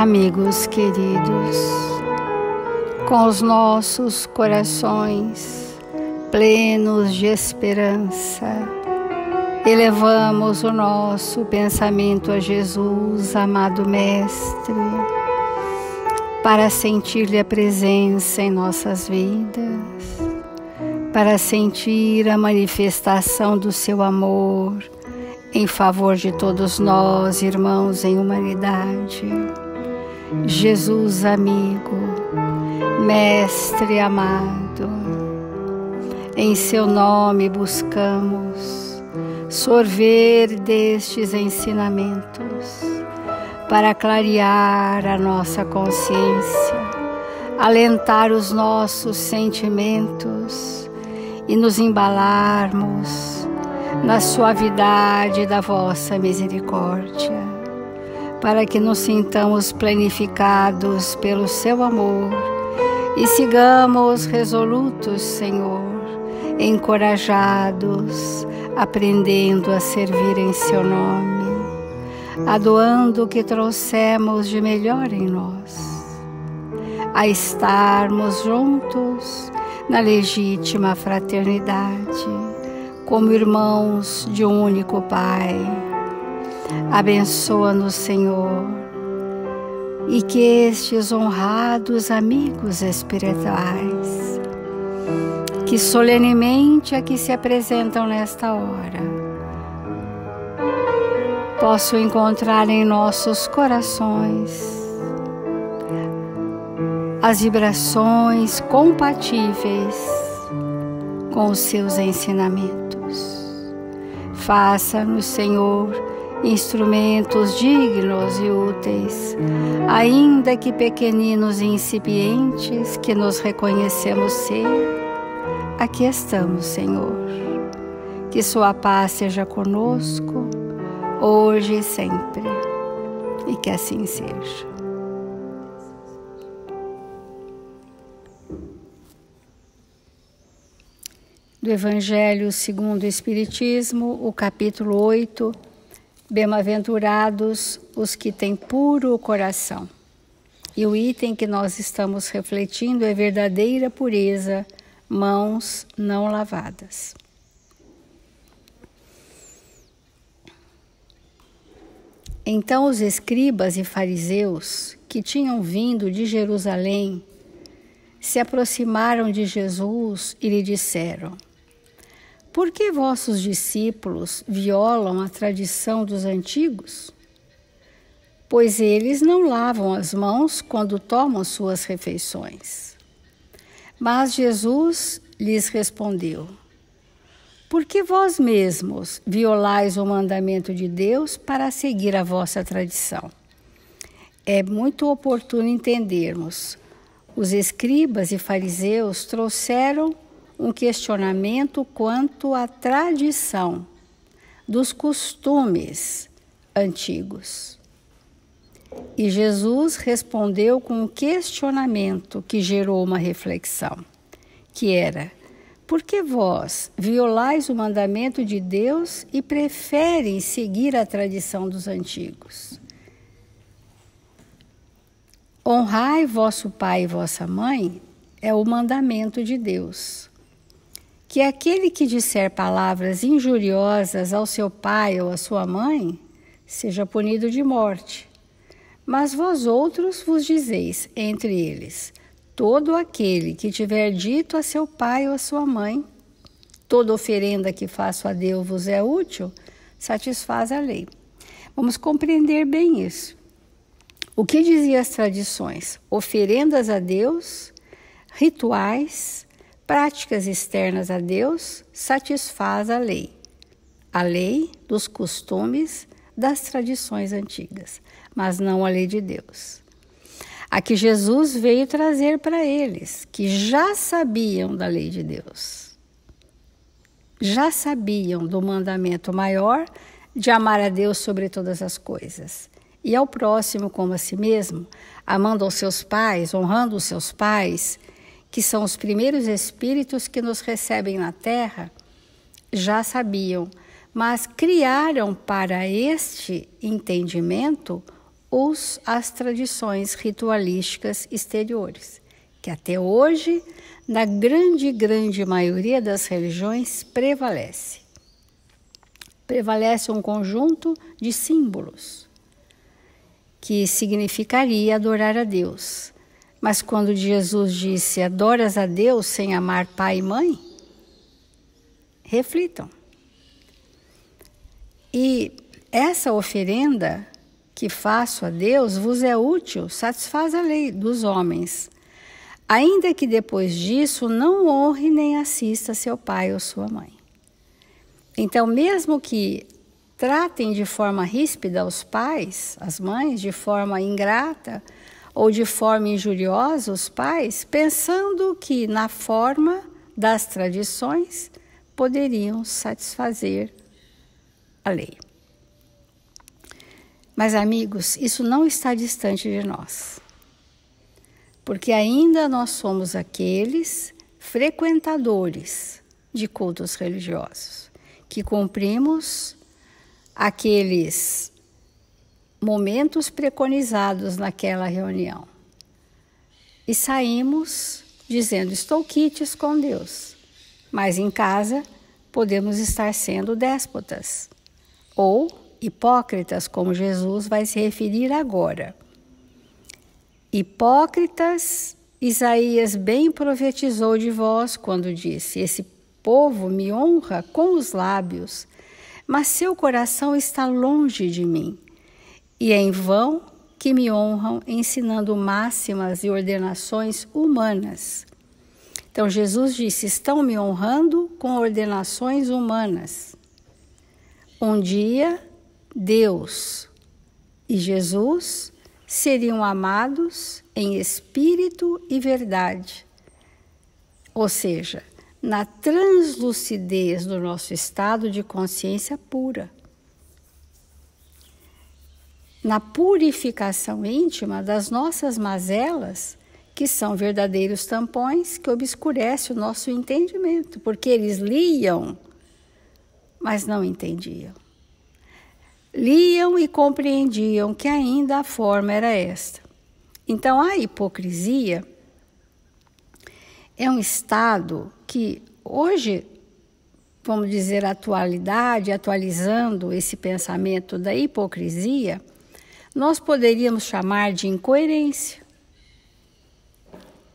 Amigos queridos, com os nossos corações plenos de esperança, elevamos o nosso pensamento a Jesus, amado Mestre, para sentir-lhe a presença em nossas vidas, para sentir a manifestação do seu amor em favor de todos nós, irmãos em humanidade. Jesus amigo, Mestre amado, em seu nome buscamos sorver destes ensinamentos para clarear a nossa consciência, alentar os nossos sentimentos e nos embalarmos na suavidade da vossa misericórdia, para que nos sintamos planificados pelo seu amor e sigamos resolutos, Senhor, encorajados, aprendendo a servir em seu nome, adoando o que trouxemos de melhor em nós, a estarmos juntos na legítima fraternidade, como irmãos de um único Pai. Abençoa-nos, Senhor, e que estes honrados amigos espirituais, que solenemente aqui se apresentam nesta hora, possam encontrar em nossos corações as vibrações compatíveis com os seus ensinamentos. Faça-nos, Senhor, instrumentos dignos e úteis, ainda que pequeninos e incipientes, que nos reconhecemos ser. Aqui estamos, Senhor. Que sua paz seja conosco, hoje e sempre, e que assim seja. Do Evangelho segundo o Espiritismo, o capítulo 8, Bem-aventurados os que têm puro coração. E o item que nós estamos refletindo é verdadeira pureza, mãos não lavadas. Então os escribas e fariseus, que tinham vindo de Jerusalém, se aproximaram de Jesus e lhe disseram: por que vossos discípulos violam a tradição dos antigos? Pois eles não lavam as mãos quando tomam suas refeições. Mas Jesus lhes respondeu: por que vós mesmos violais o mandamento de Deus para seguir a vossa tradição? É muito oportuno entendermos. Os escribas e fariseus trouxeram um questionamento quanto à tradição dos costumes antigos. E Jesus respondeu com um questionamento que gerou uma reflexão, que era: por que vós violais o mandamento de Deus e preferem seguir a tradição dos antigos? Honrai vosso pai e vossa mãe é o mandamento de Deus. Que aquele que disser palavras injuriosas ao seu pai ou à sua mãe seja punido de morte. Mas vós outros vos dizeis, entre eles, todo aquele que tiver dito a seu pai ou a sua mãe, toda oferenda que faço a Deus vos é útil, satisfaz a lei. Vamos compreender bem isso. O que diziam as tradições? Oferendas a Deus, rituais, práticas externas a Deus, satisfaz a lei. A lei dos costumes das tradições antigas, mas não a lei de Deus. A que Jesus veio trazer para eles, que já sabiam da lei de Deus. Já sabiam do mandamento maior de amar a Deus sobre todas as coisas. E ao próximo como a si mesmo, amando aos seus pais, honrando os seus pais, que são os primeiros espíritos que nos recebem na terra, já sabiam, mas criaram para este entendimento as tradições ritualísticas exteriores, que até hoje, na grande maioria das religiões, prevalece. Prevalece um conjunto de símbolos, que significaria adorar a Deus. Mas quando Jesus disse, adoras a Deus sem amar pai e mãe? Reflitam. E essa oferenda que faço a Deus vos é útil, satisfaz a lei dos homens, ainda que depois disso não honre nem assista seu pai ou sua mãe. Então, mesmo que tratem de forma ríspida os pais, as mães, de forma ingrata ou de forma injuriosa os pais, pensando que na forma das tradições poderiam satisfazer a lei. Mas, amigos, isso não está distante de nós, porque ainda nós somos aqueles frequentadores de cultos religiosos, que cumprimos aqueles momentos preconizados naquela reunião e saímos dizendo, estou quites com Deus, mas em casa podemos estar sendo déspotas ou hipócritas, como Jesus vai se referir agora. Hipócritas, Isaías bem profetizou de vós quando disse, esse povo me honra com os lábios, mas seu coração está longe de mim, e é em vão que me honram ensinando máximas e ordenações humanas. Então Jesus disse, estão me honrando com ordenações humanas. Um dia, Deus e Jesus seriam amados em espírito e verdade, ou seja, na translucidez do nosso estado de consciência pura, na purificação íntima das nossas mazelas, que são verdadeiros tampões que obscurecem o nosso entendimento, porque eles liam, mas não entendiam. Liam e compreendiam que ainda a forma era esta. Então, a hipocrisia é um estado que hoje, vamos dizer, atualizando esse pensamento da hipocrisia, nós poderíamos chamar de incoerência.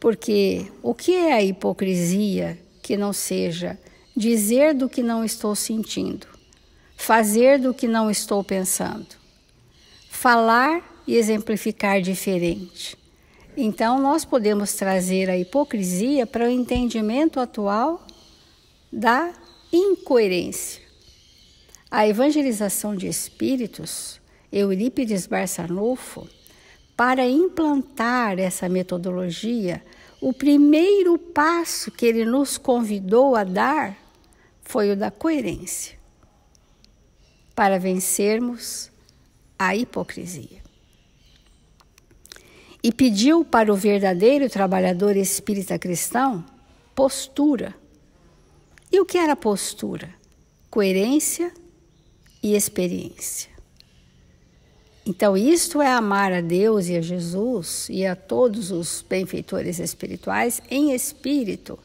Porque o que é a hipocrisia que não seja dizer do que não estou sentindo, fazer do que não estou pensando, falar e exemplificar diferente? Então, nós podemos trazer a hipocrisia para o entendimento atual da incoerência. A evangelização de espíritos, Eurípides Barçanufo, para implantar essa metodologia, o primeiro passo que ele nos convidou a dar foi o da coerência, para vencermos a hipocrisia. E pediu para o verdadeiro trabalhador espírita cristão postura. E o que era postura? Coerência e experiência. Então, isto é amar a Deus e a Jesus e a todos os benfeitores espirituais em espírito,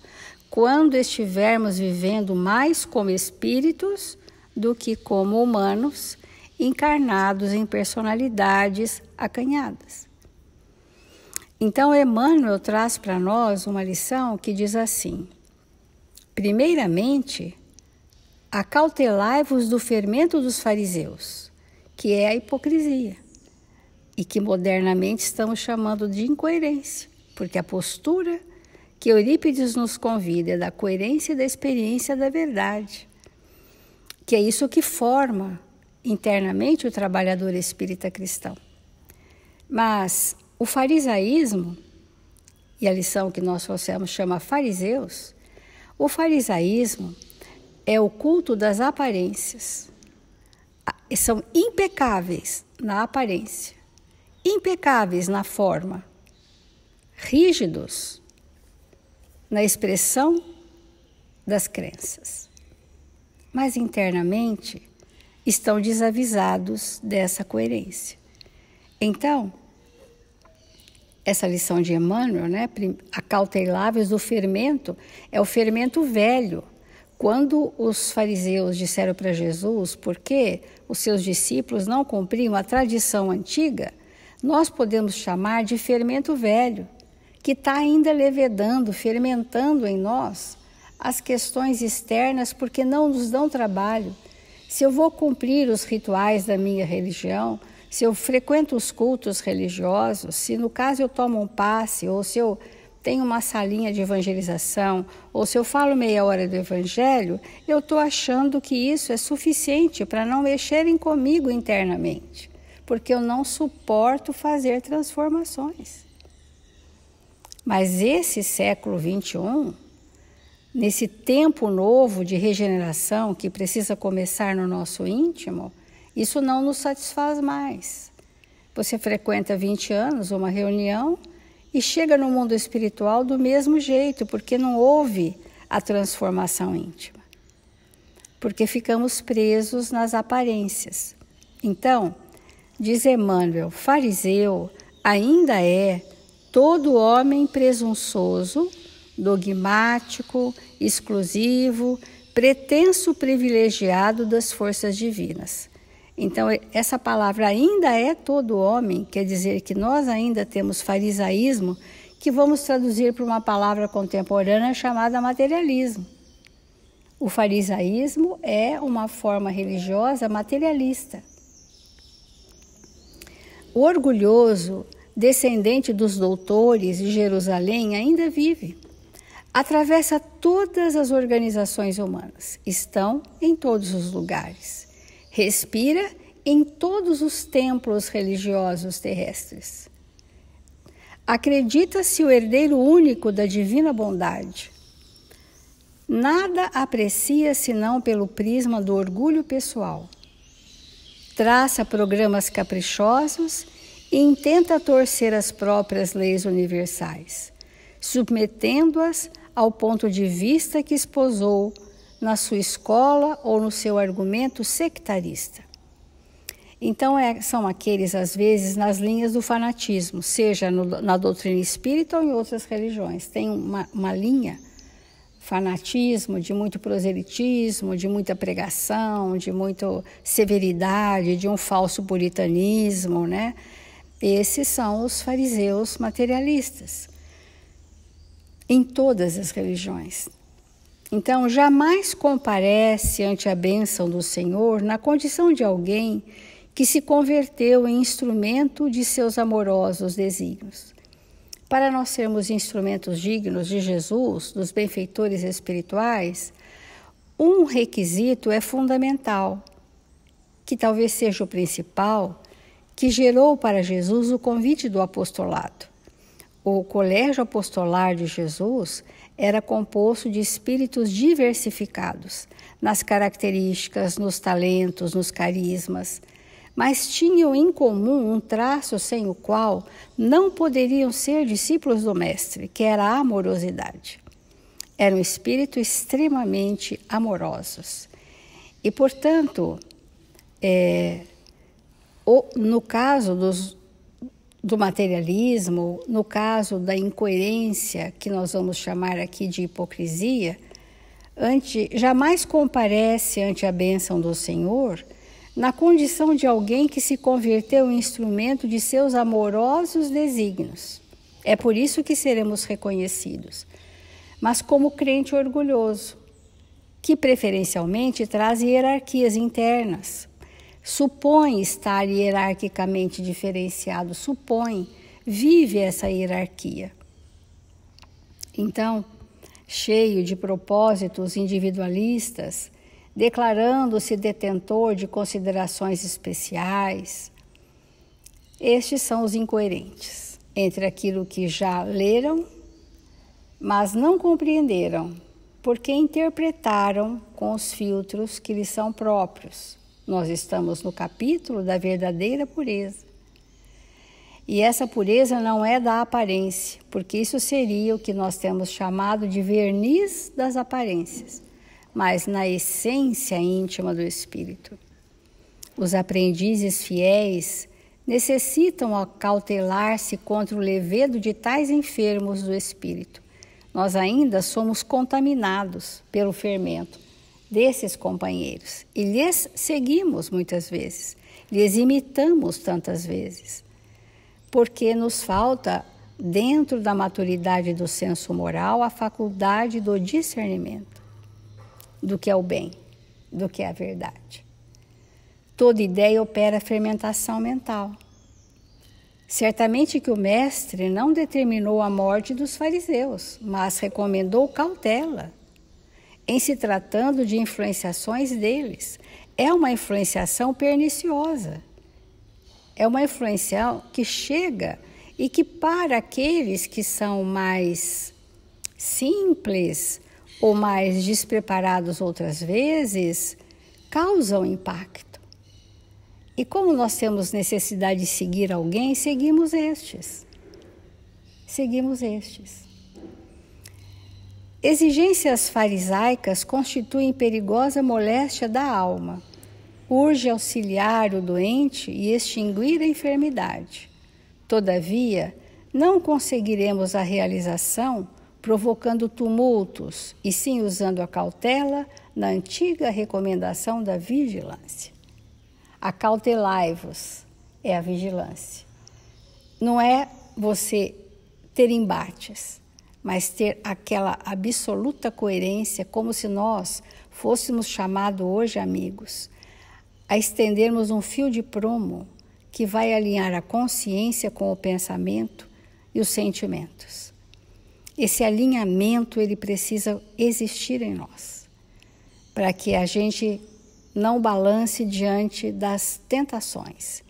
quando estivermos vivendo mais como espíritos do que como humanos, encarnados em personalidades acanhadas. Então, Emmanuel traz para nós uma lição que diz assim: primeiramente, acautelai-vos do fermento dos fariseus, que é a hipocrisia, e que modernamente estamos chamando de incoerência, porque a postura que Eurípides nos convida é da coerência e da experiência da verdade, que é isso que forma internamente o trabalhador espírita cristão. Mas o farisaísmo, e a lição que nós trouxemos chama fariseus, o farisaísmo é o culto das aparências. São impecáveis na aparência, impecáveis na forma, rígidos na expressão das crenças. Mas internamente estão desavisados dessa coerência. Então, essa lição de Emmanuel, né, acauteláveis do fermento, é o fermento velho. Quando os fariseus disseram para Jesus por que os seus discípulos não cumpriam a tradição antiga, nós podemos chamar de fermento velho, que está ainda levedando, fermentando em nós as questões externas porque não nos dão trabalho. Se eu vou cumprir os rituais da minha religião, se eu frequento os cultos religiosos, se no caso eu tomo um passe, ou se eu tenho uma salinha de evangelização, ou se eu falo meia hora do evangelho, eu estou achando que isso é suficiente para não mexerem comigo internamente, porque eu não suporto fazer transformações. Mas esse século XXI, nesse tempo novo de regeneração que precisa começar no nosso íntimo, isso não nos satisfaz mais. Você frequenta 20 anos uma reunião e chega no mundo espiritual do mesmo jeito, porque não houve a transformação íntima. Porque ficamos presos nas aparências. Então, diz Emmanuel, fariseu ainda é todo homem presunçoso, dogmático, exclusivo, pretenso privilegiado das forças divinas. Então, essa palavra ainda é todo homem, quer dizer que nós ainda temos farisaísmo, que vamos traduzir para uma palavra contemporânea chamada materialismo. O farisaísmo é uma forma religiosa materialista. O orgulhoso, descendente dos doutores de Jerusalém, ainda vive. Atravessa todas as organizações humanas, estão em todos os lugares. Respira em todos os templos religiosos terrestres. Acredita-se o herdeiro único da divina bondade. Nada aprecia senão pelo prisma do orgulho pessoal. Traça programas caprichosos e intenta torcer as próprias leis universais, submetendo-as ao ponto de vista que esposou na sua escola ou no seu argumento sectarista. Então, são aqueles, às vezes, nas linhas do fanatismo, seja na doutrina espírita ou em outras religiões. Tem uma linha, fanatismo, de muito proselitismo, de muita pregação, de muita severidade, de um falso puritanismo, né? Esses são os fariseus materialistas, em todas as religiões. Então, jamais comparece ante a bênção do Senhor na condição de alguém que se converteu em instrumento de seus amorosos desígnios. Para nós sermos instrumentos dignos de Jesus, dos benfeitores espirituais, um requisito é fundamental, que talvez seja o principal, que gerou para Jesus o convite do apostolado. O colégio apostolar de Jesus era composto de espíritos diversificados nas características, nos talentos, nos carismas, mas tinham em comum um traço sem o qual não poderiam ser discípulos do Mestre, que era a amorosidade. Eram espíritos extremamente amorosos. E, portanto, no caso do materialismo, no caso da incoerência, que nós vamos chamar aqui de hipocrisia, jamais comparece ante a bênção do Senhor na condição de alguém que se converteu em instrumento de seus amorosos desígnios. É por isso que seremos reconhecidos, mas como crente orgulhoso, que preferencialmente traz hierarquias internas, supõe estar hierarquicamente diferenciado, vive essa hierarquia. Então, cheio de propósitos individualistas, declarando-se detentor de considerações especiais, estes são os incoerentes entre aquilo que já leram, mas não compreenderam, porque interpretaram com os filtros que lhes são próprios. Nós estamos no capítulo da verdadeira pureza. E essa pureza não é da aparência, porque isso seria o que nós temos chamado de verniz das aparências, mas na essência íntima do espírito. Os aprendizes fiéis necessitam acautelar-se contra o levedo de tais enfermos do espírito. Nós ainda somos contaminados pelo fermento desses companheiros e lhes seguimos muitas vezes, lhes imitamos tantas vezes, porque nos falta, dentro da maturidade do senso moral, a faculdade do discernimento do que é o bem, do que é a verdade. Toda ideia opera fermentação mental. Certamente que o mestre não determinou a morte dos fariseus, mas recomendou cautela em se tratando de influenciações deles. É uma influenciação perniciosa. É uma influência que chega e que, para aqueles que são mais simples ou mais despreparados outras vezes, causam impacto. E como nós temos necessidade de seguir alguém, seguimos estes. Seguimos estes. Exigências farisaicas constituem perigosa moléstia da alma. Urge auxiliar o doente e extinguir a enfermidade. Todavia, não conseguiremos a realização provocando tumultos, e sim usando a cautela na antiga recomendação da vigilância. Acautelai-vos é a vigilância. Não é você ter embates, mas ter aquela absoluta coerência, como se nós fôssemos chamados hoje amigos, a estendermos um fio de prumo que vai alinhar a consciência com o pensamento e os sentimentos. Esse alinhamento, ele precisa existir em nós, para que a gente não balance diante das tentações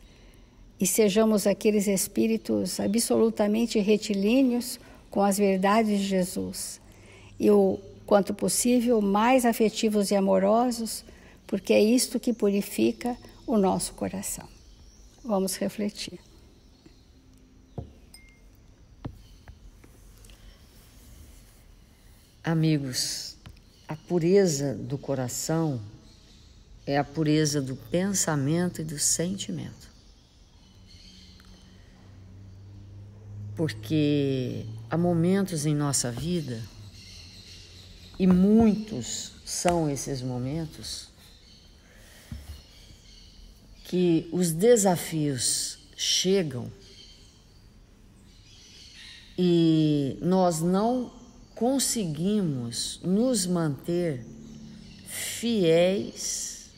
e sejamos aqueles espíritos absolutamente retilíneos com as verdades de Jesus e, o quanto possível, mais afetivos e amorosos, porque é isto que purifica o nosso coração. Vamos refletir. Amigos, a pureza do coração é a pureza do pensamento e do sentimento. Porque há momentos em nossa vida, e muitos são esses momentos, que os desafios chegam e nós não conseguimos nos manter fiéis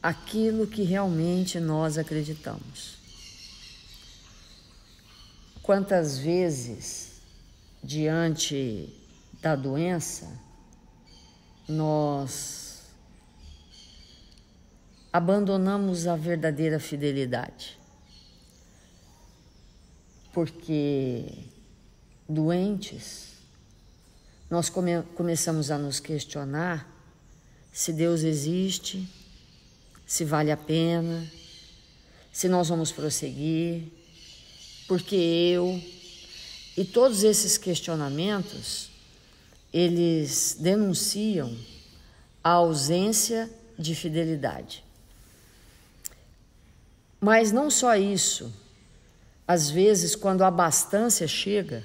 àquilo que realmente nós acreditamos. Quantas vezes, diante da doença, nós abandonamos a verdadeira fidelidade, porque doentes, nós começamos a nos questionar se Deus existe, se vale a pena, se nós vamos prosseguir, porque eu... E todos esses questionamentos, eles denunciam a ausência de fidelidade. Mas não só isso, às vezes quando a abastança chega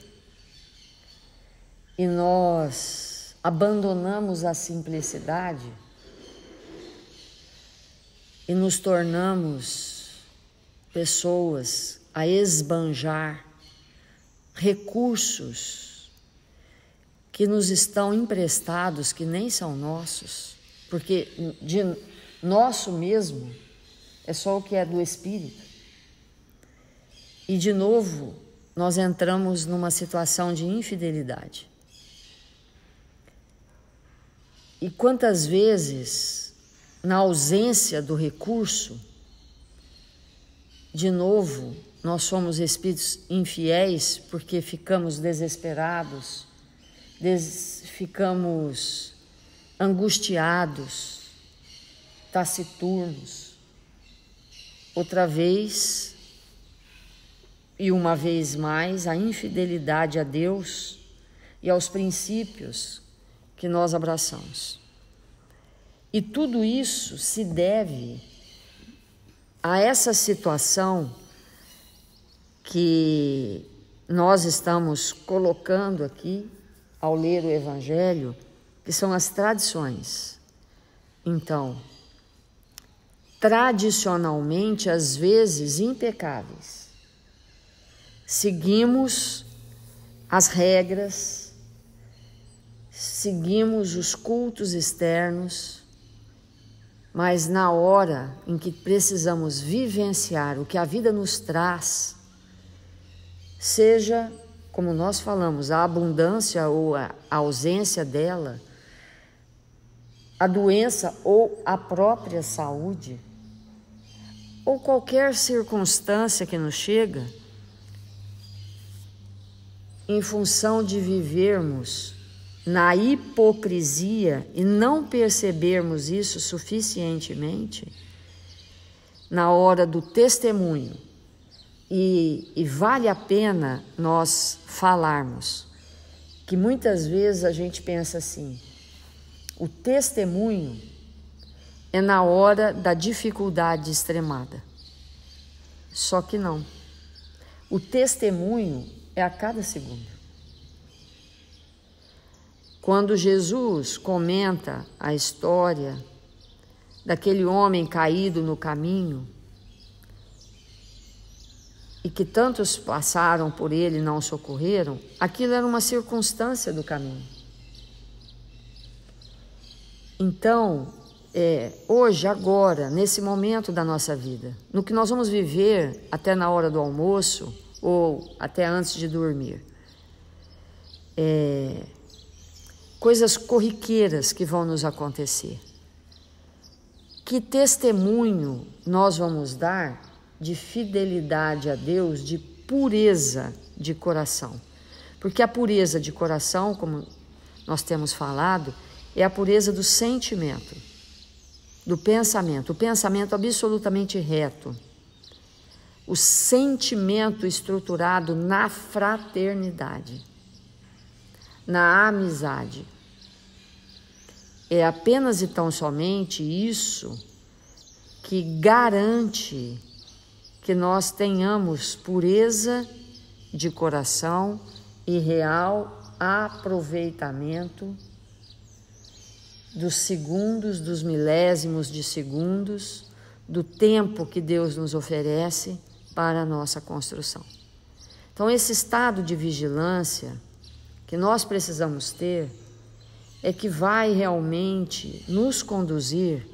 e nós abandonamos a simplicidade e nos tornamos pessoas a esbanjar recursos que nos estão emprestados, que nem são nossos, porque de nosso mesmo é só o que é do Espírito. E de novo, nós entramos numa situação de infidelidade. E quantas vezes, na ausência do recurso, de novo, nós somos espíritos infiéis porque ficamos desesperados, ficamos angustiados, taciturnos. Outra vez, e uma vez mais, a infidelidade a Deus e aos princípios que nós abraçamos. E tudo isso se deve a essa situação que nós estamos colocando aqui ao ler o Evangelho, que são as tradições. Então, tradicionalmente, às vezes impecáveis, seguimos as regras, seguimos os cultos externos, mas na hora em que precisamos vivenciar o que a vida nos traz, seja, como nós falamos, a abundância ou a ausência dela, a doença ou a própria saúde, ou qualquer circunstância que nos chega, em função de vivermos na hipocrisia e não percebermos isso suficientemente, na hora do testemunho, e vale a pena nós falarmos, que muitas vezes a gente pensa assim, o testemunho é na hora da dificuldade extremada. Só que não. O testemunho é a cada segundo. Quando Jesus comenta a história daquele homem caído no caminho e que tantos passaram por ele e não o socorreram, aquilo era uma circunstância do caminho. Então, hoje, agora, nesse momento da nossa vida, no que nós vamos viver até na hora do almoço ou até antes de dormir, coisas corriqueiras que vão nos acontecer. Que testemunho nós vamos dar de fidelidade a Deus, de pureza de coração? Porque a pureza de coração, como nós temos falado, é a pureza do sentimento, do pensamento, o pensamento absolutamente reto, o sentimento estruturado na fraternidade, na amizade. É apenas e tão somente isso que garante que nós tenhamos pureza de coração e real aproveitamento dos segundos, dos milésimos de segundos, do tempo que Deus nos oferece para a nossa construção. Então, esse estado de vigilância que nós precisamos ter é que vai realmente nos conduzir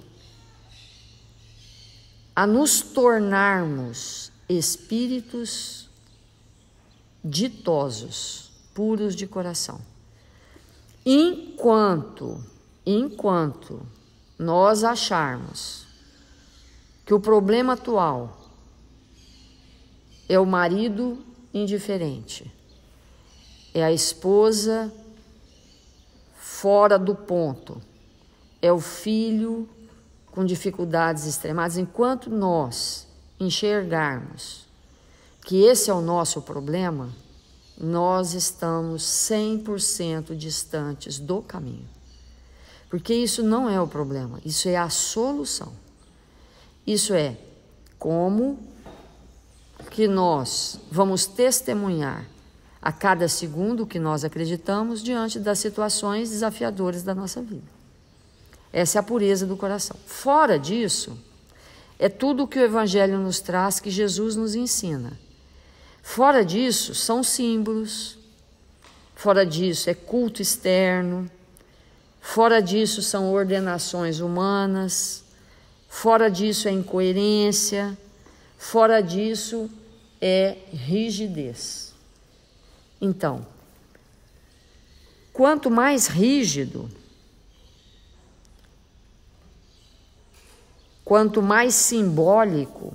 a nos tornarmos espíritos ditosos, puros de coração. Enquanto nós acharmos que o problema atual é o marido indiferente, é a esposa fora do ponto, é o filho com dificuldades extremadas, enquanto nós enxergarmos que esse é o nosso problema, nós estamos 100% distantes do caminho. Porque isso não é o problema, isso é a solução. Isso é como que nós vamos testemunhar a cada segundo que nós acreditamos diante das situações desafiadoras da nossa vida. Essa é a pureza do coração. Fora disso, é tudo o que o Evangelho nos traz, que Jesus nos ensina. Fora disso, são símbolos. Fora disso, é culto externo. Fora disso, são ordenações humanas. Fora disso, é incoerência. Fora disso, é rigidez. Então, quanto mais rígido, quanto mais simbólico,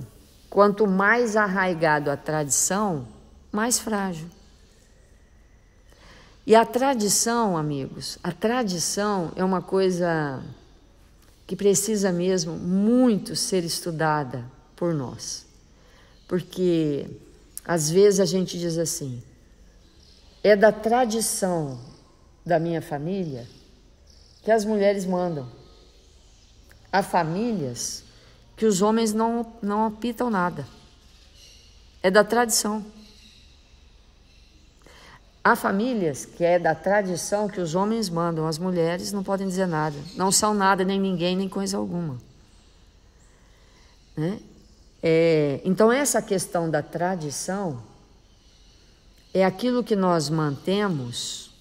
quanto mais arraigado à tradição, mais frágil. E a tradição, amigos, a tradição é uma coisa que precisa mesmo muito ser estudada por nós. Porque às vezes a gente diz assim, é da tradição da minha família que as mulheres mandam. Há famílias que os homens não apitam nada. É da tradição. Há famílias que é da tradição que os homens mandam, as mulheres não podem dizer nada, não são nada, nem ninguém, nem coisa alguma. Né? Então, essa questão da tradição é aquilo que nós mantemos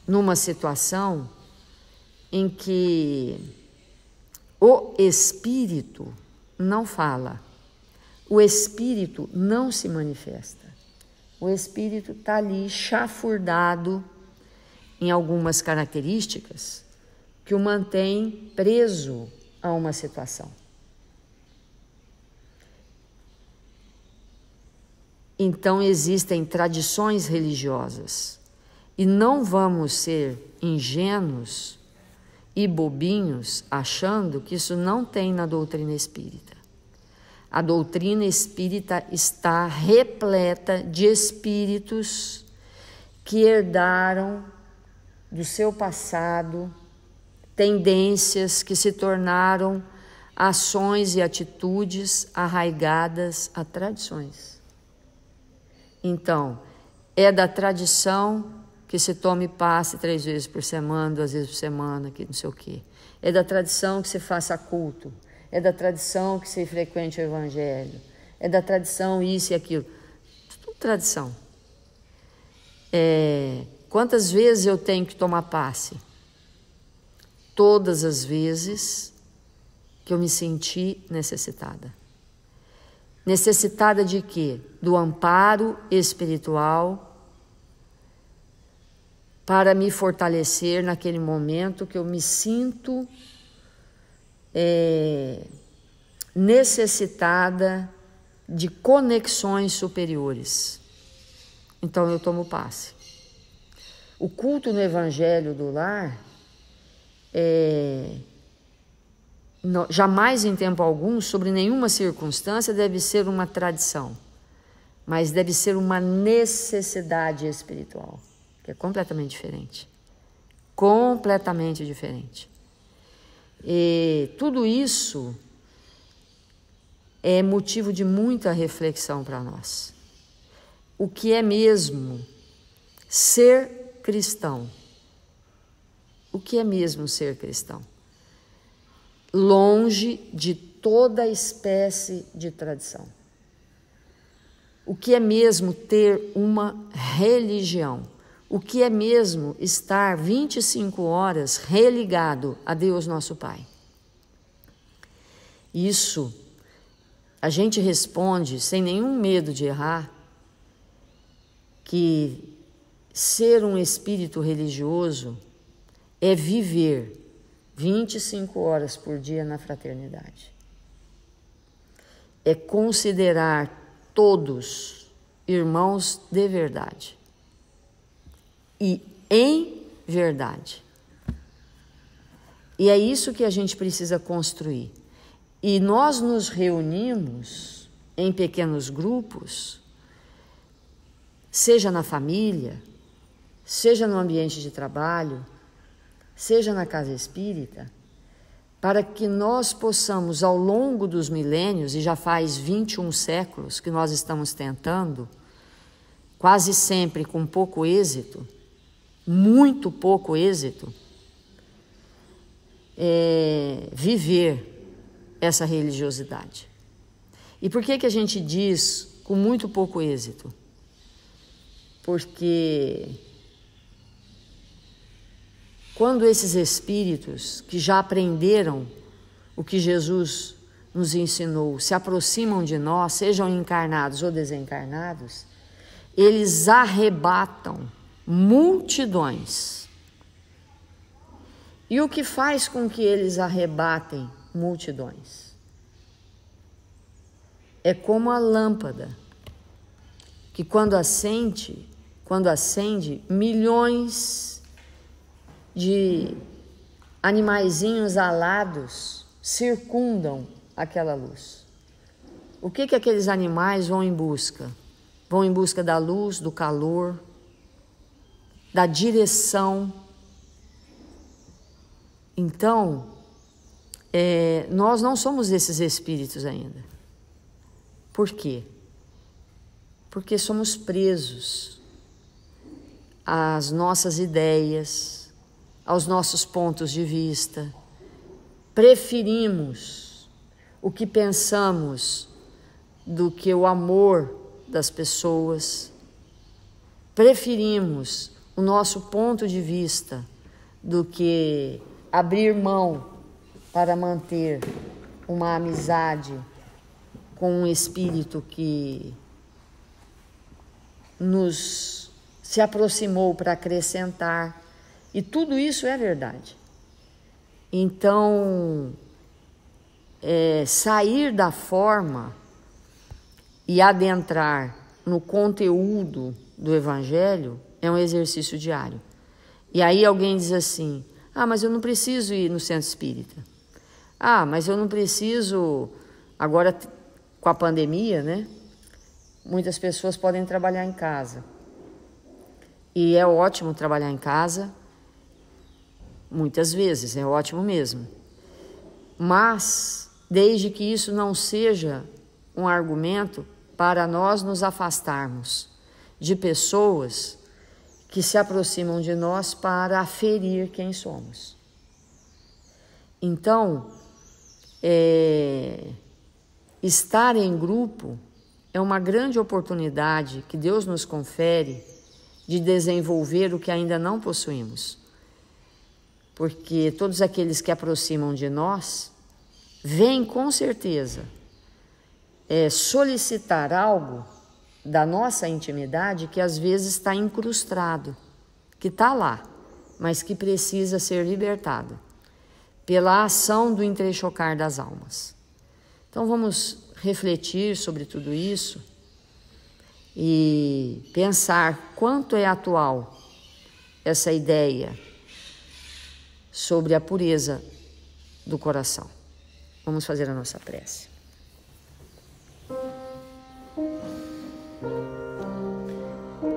numa situação em que o espírito não fala, o espírito não se manifesta. O espírito está ali chafurdado em algumas características que o mantém preso a uma situação. Então existem tradições religiosas e não vamos ser ingênuos e bobinhos achando que isso não tem na doutrina espírita. A doutrina espírita está repleta de espíritos que herdaram do seu passado tendências que se tornaram ações e atitudes arraigadas a tradições. Então, é da tradição que se tome passe 3 vezes por semana, 2 vezes por semana, que não sei o quê. É da tradição que se faça culto. É da tradição que se frequente o evangelho. É da tradição isso e aquilo. Tudo tradição. Quantas vezes eu tenho que tomar passe? Todas as vezes que eu me senti necessitada. Necessitada de quê? Do amparo espiritual para me fortalecer naquele momento que eu me sinto necessitada de conexões superiores. Então eu tomo passe. O culto no Evangelho do Lar jamais em tempo algum, sobre nenhuma circunstância, deve ser uma tradição, mas deve ser uma necessidade espiritual, que é completamente diferente. Completamente diferente. E tudo isso é motivo de muita reflexão para nós. O que é mesmo ser cristão? O que é mesmo ser cristão? Longe de toda espécie de tradição. O que é mesmo ter uma religião? O que é mesmo estar 25 horas religado a Deus nosso Pai? Isso a gente responde sem nenhum medo de errar, que ser um espírito religioso é viver 25 horas por dia na fraternidade. É considerar todos irmãos de verdade. E em verdade. E é isso que a gente precisa construir. E nós nos reunimos em pequenos grupos, seja na família, seja no ambiente de trabalho, seja na casa espírita, para que nós possamos, ao longo dos milênios, e já faz 21 séculos que nós estamos tentando, quase sempre com pouco êxito, muito pouco êxito, viver essa religiosidade. E por que a gente diz com muito pouco êxito? Porque quando esses espíritos que já aprenderam o que Jesus nos ensinou, se aproximam de nós, sejam encarnados ou desencarnados, eles arrebatam multidões. E o que faz com que eles arrebatem multidões? É como a lâmpada, que quando acende, milhões de animaizinhos alados circundam aquela luz. O que aqueles animais vão em busca? Vão em busca da luz, do calor, da direção. Então, nós não somos esses espíritos ainda. Por quê? Porque somos presos às nossas ideias, aos nossos pontos de vista. Preferimos o que pensamos do que o amor das pessoas. Preferimos o nosso ponto de vista do que abrir mão para manter uma amizade com um espírito que nos se aproximou para acrescentar. E tudo isso é verdade. Então, sair da forma e adentrar no conteúdo do Evangelho é um exercício diário. E aí alguém diz assim: mas eu não preciso ir no centro espírita. Mas eu não preciso... Agora, com a pandemia, né? Muitas pessoas podem trabalhar em casa. E é ótimo trabalhar em casa, muitas vezes, é ótimo mesmo. Mas, desde que isso não seja um argumento para nós nos afastarmos de pessoas que se aproximam de nós para aferir quem somos. Então, estar em grupo é uma grande oportunidade que Deus nos confere de desenvolver o que ainda não possuímos. Porque todos aqueles que aproximam de nós vêm com certeza solicitar algo da nossa intimidade que às vezes está incrustado, que está lá, mas que precisa ser libertado pela ação do entrechocar das almas. Então vamos refletir sobre tudo isso e pensar quanto é atual essa ideia sobre a pureza do coração. Vamos fazer a nossa prece.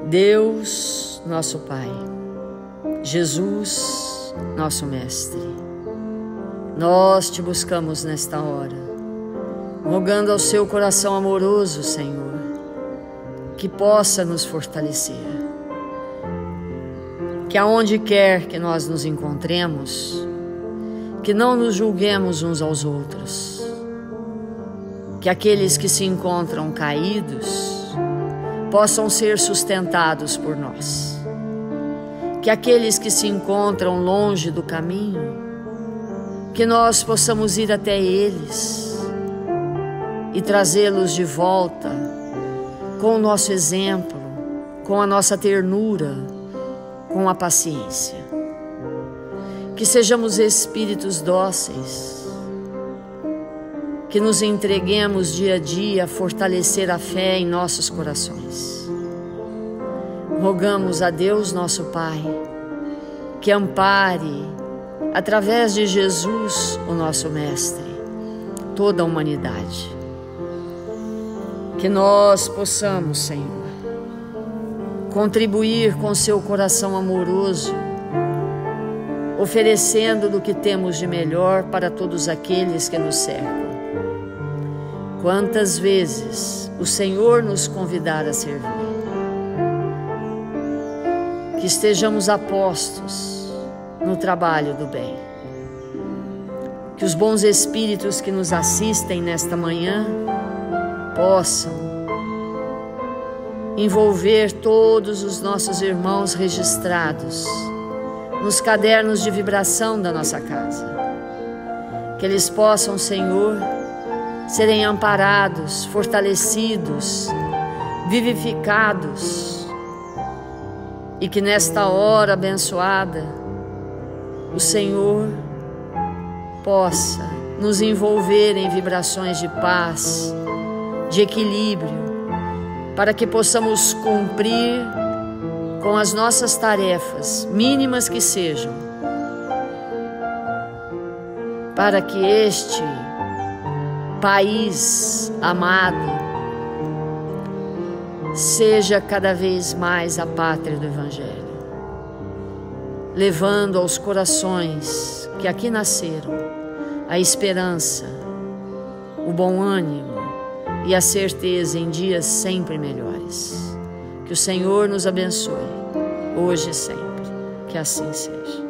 Deus, nosso Pai, Jesus, nosso Mestre, nós te buscamos nesta hora, rogando ao seu coração amoroso, Senhor, que possa nos fortalecer, que aonde quer que nós nos encontremos, que não nos julguemos uns aos outros, que aqueles que se encontram caídos possam ser sustentados por nós, que aqueles que se encontram longe do caminho, que nós possamos ir até eles e trazê-los de volta com o nosso exemplo, com a nossa ternura, com a paciência. Que sejamos espíritos dóceis, que nos entreguemos dia a dia a fortalecer a fé em nossos corações. Rogamos a Deus, nosso Pai, que ampare, através de Jesus, o nosso Mestre, toda a humanidade. Que nós possamos, Senhor, contribuir com seu coração amoroso, oferecendo do que temos de melhor para todos aqueles que nos cercam. Quantas vezes o Senhor nos convidar a servir, que estejamos apostos no trabalho do bem, que os bons espíritos que nos assistem nesta manhã possam envolver todos os nossos irmãos registrados nos cadernos de vibração da nossa casa, que eles possam, Senhor, serem amparados, fortalecidos, vivificados, e que nesta hora abençoada o Senhor possa nos envolver em vibrações de paz, de equilíbrio, para que possamos cumprir com as nossas tarefas, mínimas que sejam, para que este país amado seja cada vez mais a pátria do Evangelho, levando aos corações que aqui nasceram a esperança, o bom ânimo e a certeza em dias sempre melhores. Que o Senhor nos abençoe, hoje e sempre. Que assim seja.